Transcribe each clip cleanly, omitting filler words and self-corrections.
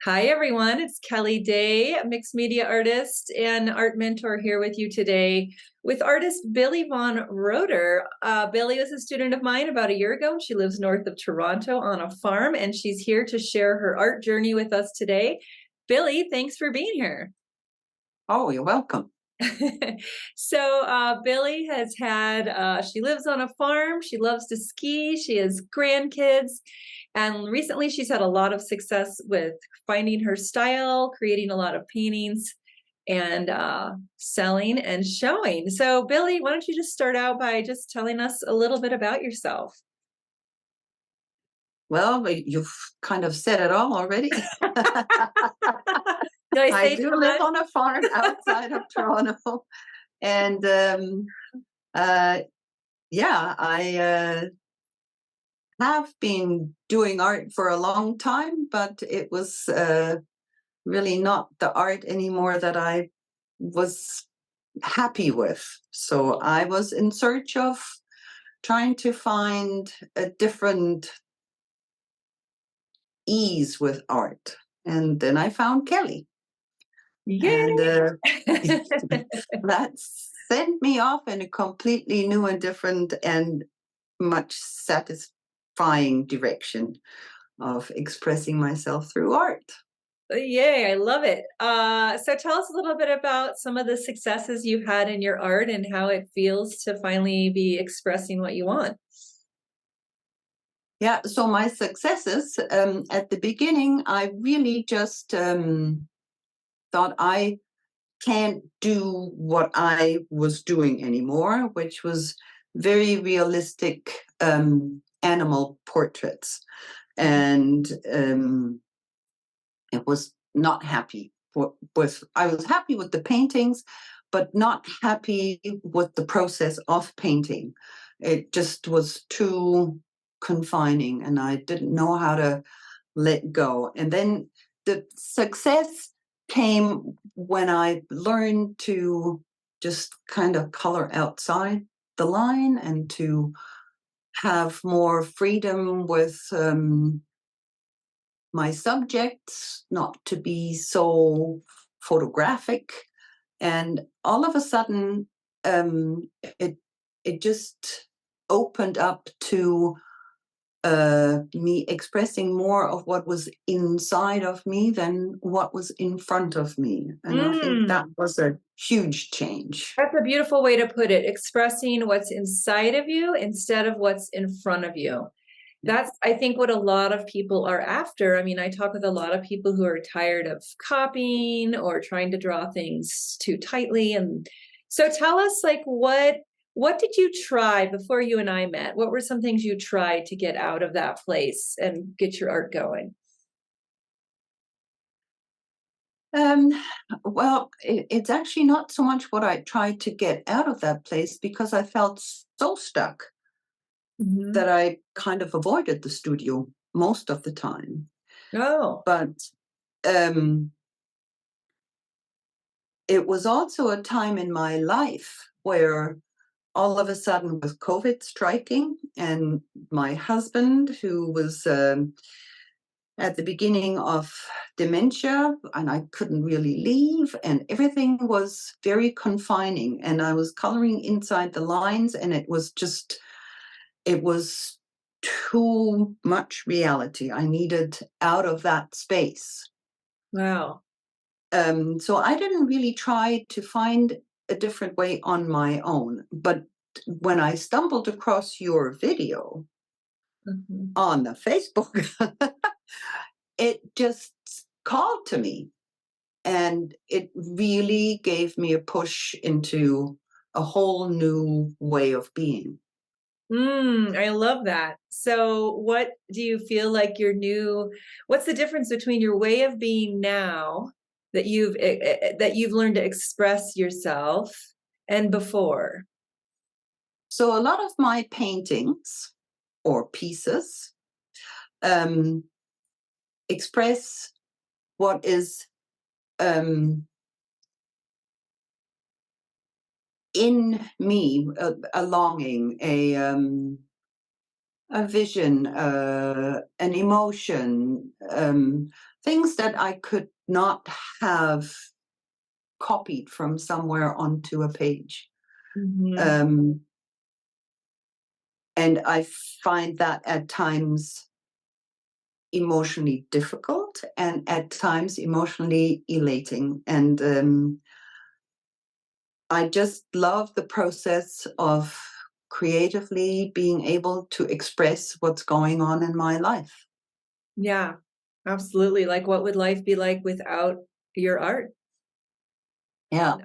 Hi, everyone. It's Kellie Day, mixed media artist and art mentor here with you today with artist Bille von Roeder. Bille was a student of mine about a year ago. She lives north of Toronto on a farm, and she's here to share her art journey with us today. Bille, thanks for being here. Oh, you're welcome. So Bille has she lives on a farm. She loves to ski. She has grandkids. And recently she's had a lot of success with finding her style, creating a lot of paintings, and selling and showing. So Bille, why don't you just start out by just telling us a little bit about yourself? Well, you've kind of said it all already. Did I I say do too live much? on a farm outside of Toronto. And uh, yeah, I have been doing art for a long time, but it was really not the art anymore that I was happy with. So I was in search of trying to find a different ease with art. And then I found Kellie. And Yay! that sent me off in a completely new and different and much satisfying direction of expressing myself through art. Yay, I love it. So tell us a little bit about some of the successes you've had in your art and how it feels to finally be expressing what you want. Yeah, so my successes at the beginning, I really just thought I can't do what I was doing anymore, which was very realistic animal portraits. And it was not happy with, I was happy with the paintings, but not happy with the process of painting. It just was too confining and I didn't know how to let go. And then the success came when I learned to just kind of color outside the line and to have more freedom with my subjects, not to be so photographic. And all of a sudden, it it just opened up to me expressing more of what was inside of me than what was in front of me. And I think that Mm. was a huge change. That's a beautiful way to put it, expressing what's inside of you instead of what's in front of you. That's, I think, what a lot of people are after. I mean, I talk with a lot of people who are tired of copying or trying to draw things too tightly. And so tell us, like, what did you try before you and I met? What were some things you tried to get out of that place and get your art going? Um, well, it's actually not so much what I tried to get out of that place because I felt so stuck Mhm. that I kind of avoided the studio most of the time. Oh. But um, it was also a time in my life where all of a sudden with COVID striking and my husband, who was at the beginning of dementia, and I couldn't really leave, and everything was very confining. And I was coloring inside the lines, and it was too much reality. I needed out of that space. Wow. So I didn't really try to find a different way on my own. But when I stumbled across your video Mhm. on the Facebook, it just called to me. And it really gave me a push into a whole new way of being. I love that. So what do you feel like what's the difference between your way of being now that you've learned to express yourself and before? So a lot of my paintings or pieces um, express what is um, in me, a longing, a vision, an emotion, things that I could not have copied from somewhere onto a page. Mhm. Um, and I find that at times emotionally difficult and at times emotionally elating. And I just love the process of creatively being able to express what's going on in my life. Yeah, absolutely. Like, what would life be like without your art? Yeah,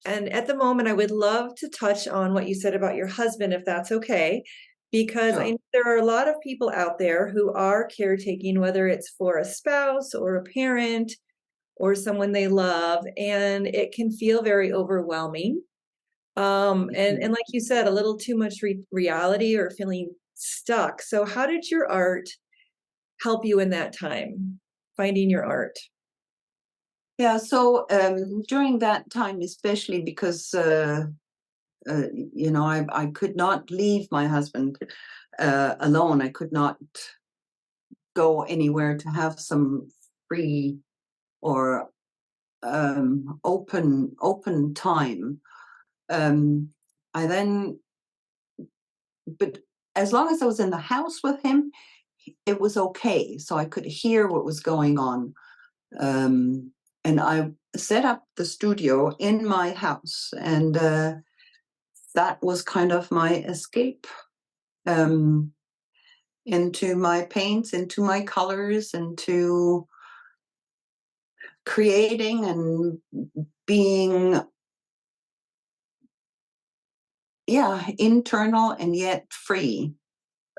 And at the moment, I would love to touch on what you said about your husband, if that's okay, because I sure. know there are a lot of people out there who are caretaking, whether it's for a spouse or a parent or someone they love, and it can feel very overwhelming. And like you said, a little too much reality or feeling stuck. So, how did your art help you in that time, finding your art? Yeah, so during that time, especially because I could not leave my husband alone. I could not go anywhere to have some free or open time. Um, I then, but as long as I was in the house with him, it was okay. So I could hear what was going on. And I set up the studio in my house, and that was kind of my escape um, into my paints, into my colors, into creating and being, yeah, internal and yet free.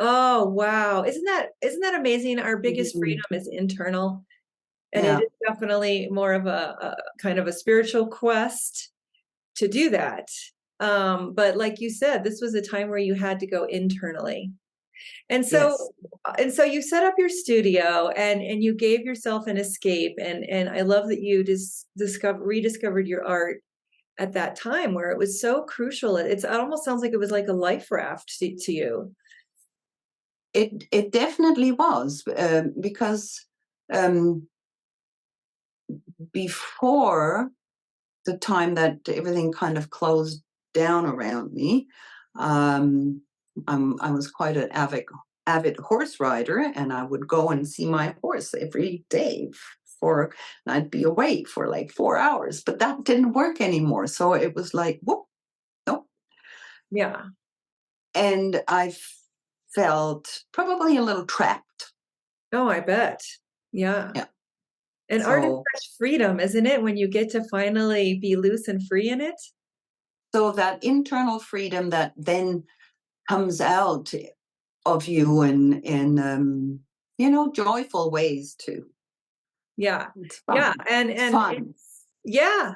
Oh, wow. Isn't that amazing? Our biggest Mhm. freedom is internal, and it Yeah, is definitely more of a kind of a spiritual quest to do that. But like you said, this was a time where you had to go internally. And yes. so you set up your studio and you gave yourself an escape, and I love that you just rediscovered your art at that time where it was so crucial. It almost sounds like it was like a life raft to you. It definitely was because um, before the time that everything kind of closed down around me, um, I was quite an avid horse rider, and I would go and see my horse every day for, and I'd be away for like 4 hours, but that didn't work anymore. So it was like, whoop, nope. Yeah. And I felt probably a little trapped. Oh, I bet. Yeah. Yeah. And art is So such freedom, isn't it? When you get to finally be loose and free in it. so that internal freedom that then comes out of you in joyful ways too. Yeah. It's Yeah. fun. It's And fun. it's, yeah.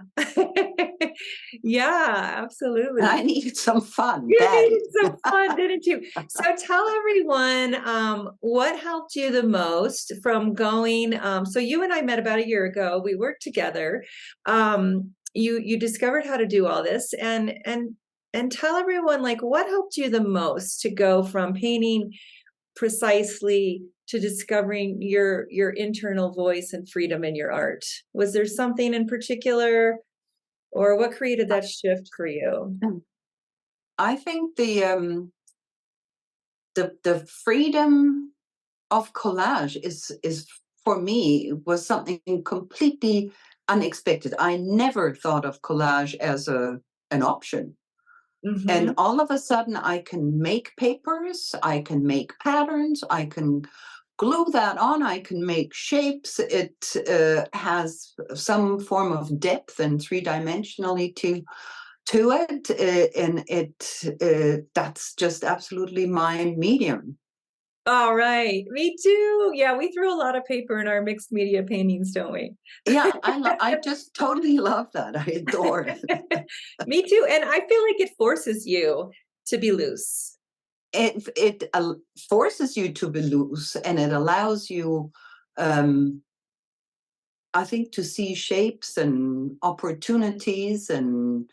Yeah, And absolutely. I needed some fun You badly. needed some fun, didn't you? So tell everyone what helped you the most from going. So you and I met about a year ago. We worked together. You discovered how to do all this, and tell everyone like what helped you the most to go from painting precisely to discovering your internal voice and freedom in your art. Was there something in particular, or what created that shift for you? I think the freedom of collage is for me was something completely unexpected. I never thought of collage as an option. And Hmm. all of a sudden, I can make papers, I can make patterns, I can glue that on, I can make shapes. It has some form of depth and three-dimensionally to it, and that's just absolutely my medium. All right. Me too. Yeah, we throw a lot of paper in our mixed media paintings, don't we? Yeah, I just totally love that. I adore it. Me too. And I feel like it forces you to be loose. It forces you to be loose, and it allows you, um, I think, to see shapes and opportunities. And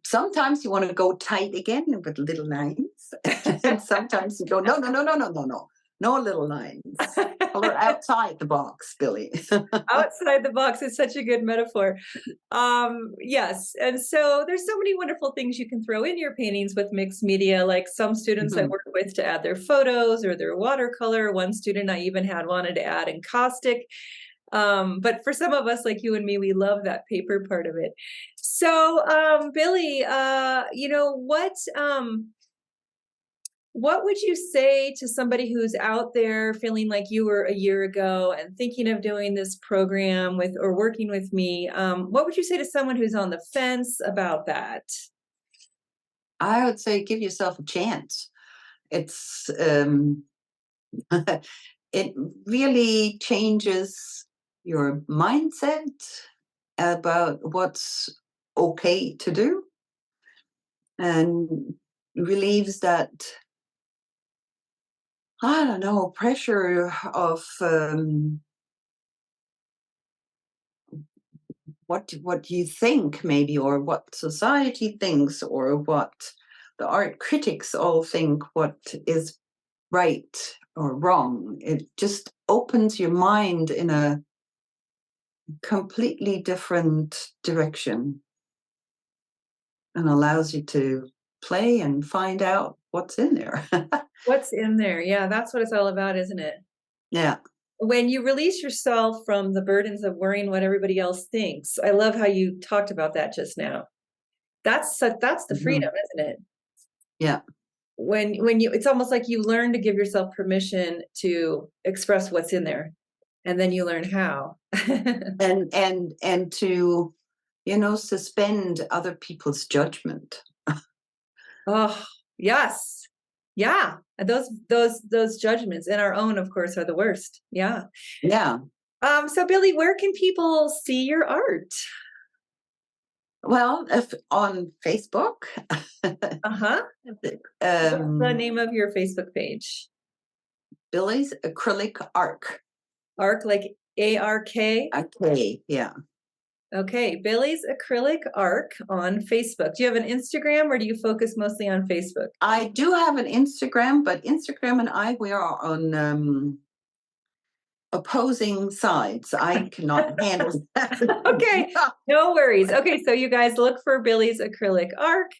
sometimes you want to go tight again with little lines, and sometimes you go, no, no, no, no, no, no, no. No little lines. Color outside the box, Billie. Outside the box is such a good metaphor. Yes. And so there's so many wonderful things you can throw in your paintings with mixed media, like some students I work with to add their photos or their watercolor. One student I even had wanted to add encaustic. But for some of us like you and me, we love that paper part of it. So, Billie, what would you say to somebody who's out there feeling like you were a year ago and thinking of doing this program with or working with me? What would you say to someone who's on the fence about that? I would say give yourself a chance. It's it really changes your mindset about what's okay to do and relieves that, I don't know, pressure of what you think maybe, or what society thinks, or what the art critics all think what is right or wrong. It just opens your mind in a completely different direction and allows you to play and find out what's in there. What's in there? Yeah, that's what it's all about, isn't it? Yeah. When you release yourself from the burdens of worrying what everybody else thinks, I love how you talked about that just now. That's the freedom, isn't it? Yeah. When you, it's almost like you learn to give yourself permission to express what's in there, and then you learn how. And to, suspend other people's judgment. Oh, yes. Yeah. And those judgments, and our own, of course, are the worst. Yeah. Yeah. So Billie, where can people see your art? Well, if on Facebook. Uh-huh. What's the name of your Facebook page? Billie's Acrylic Arc. Arc, like A-R-K? Okay, yeah. Okay, Billie's Acrylic Arc on Facebook. Do you have an Instagram, or do you focus mostly on Facebook? I do have an Instagram, but Instagram and we are on opposing sides. I cannot handle that. Okay, no worries. Okay, so you guys look for Billie's Acrylic Arc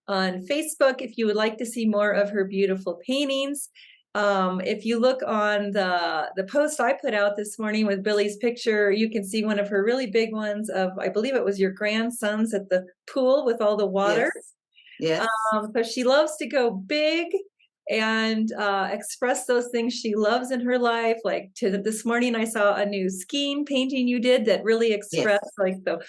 on Facebook if you would like to see more of her beautiful paintings. If you look on the post I put out this morning with Billie's picture, you can see one of her really big ones of, I believe it was your grandsons at the pool with all the water. Yes. So she loves to go big and express those things she loves in her life. Like this morning, I saw a new skiing painting you did that really expressed like the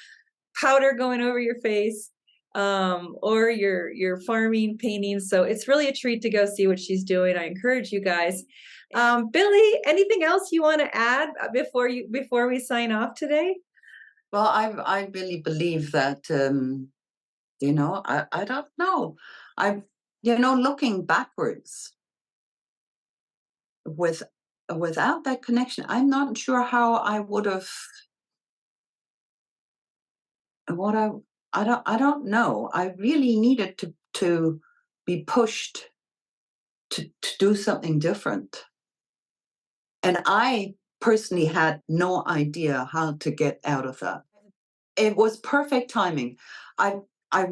powder going over your face, or your farming paintings. So it's really a treat to go see what she's doing. I encourage you guys. Billie, anything else you want to add before we sign off today? Well, I really believe that I don't know. Looking backwards without that connection, I'm not sure how I would have what I don't know. I really needed to be pushed to do something different. And I personally had no idea how to get out of that. It was perfect timing. I I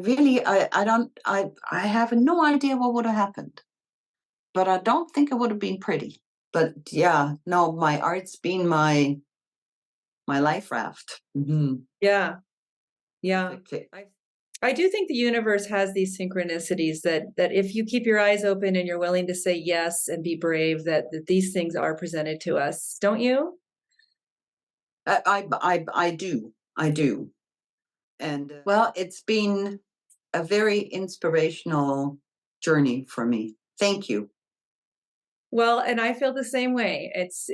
have no idea what would have happened, but I don't think it would have been pretty. But yeah, no, my art's been my life raft. Yeah. Yeah. Perfect. I do think the universe has these synchronicities that if you keep your eyes open and you're willing to say yes and be brave, that these things are presented to us, don't you? I do. And well, it's been a very inspirational journey for me. Thank you. Well, and I feel the same way. It's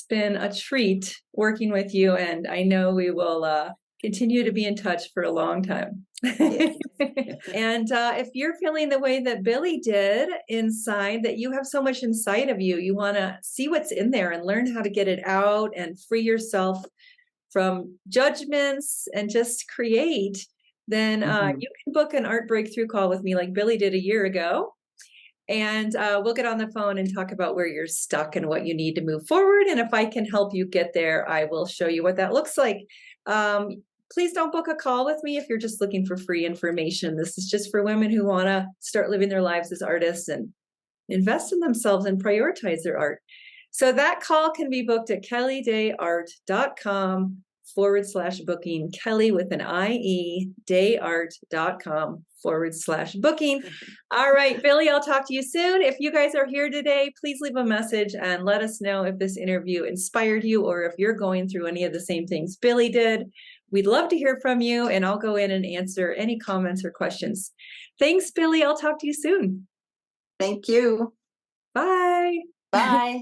been a treat working with you, and I know we will continue to be in touch for a long time. Yes. And if you're feeling the way that Billie did inside, that you have so much inside of you, you want to see what's in there and learn how to get it out and free yourself from judgments and just create, then you can book an art breakthrough call with me like Billie did a year ago. and we'll get on the phone and talk about where you're stuck and what you need to move forward. And if I can help you get there, I will show you what that looks like. Please don't book a call with me if you're just looking for free information. This is just for women who want to start living their lives as artists and invest in themselves and prioritize their art. So that call can be booked at kelliedayart.com/booking, Kellie with an IE, dayart.com/booking. All right, Billie, I'll talk to you soon. If you guys are here today, please leave a message and let us know if this interview inspired you or if you're going through any of the same things Billie did. We'd love to hear from you, and I'll go in and answer any comments or questions. Thanks, Billie. I'll talk to you soon. Thank you. Bye. Bye.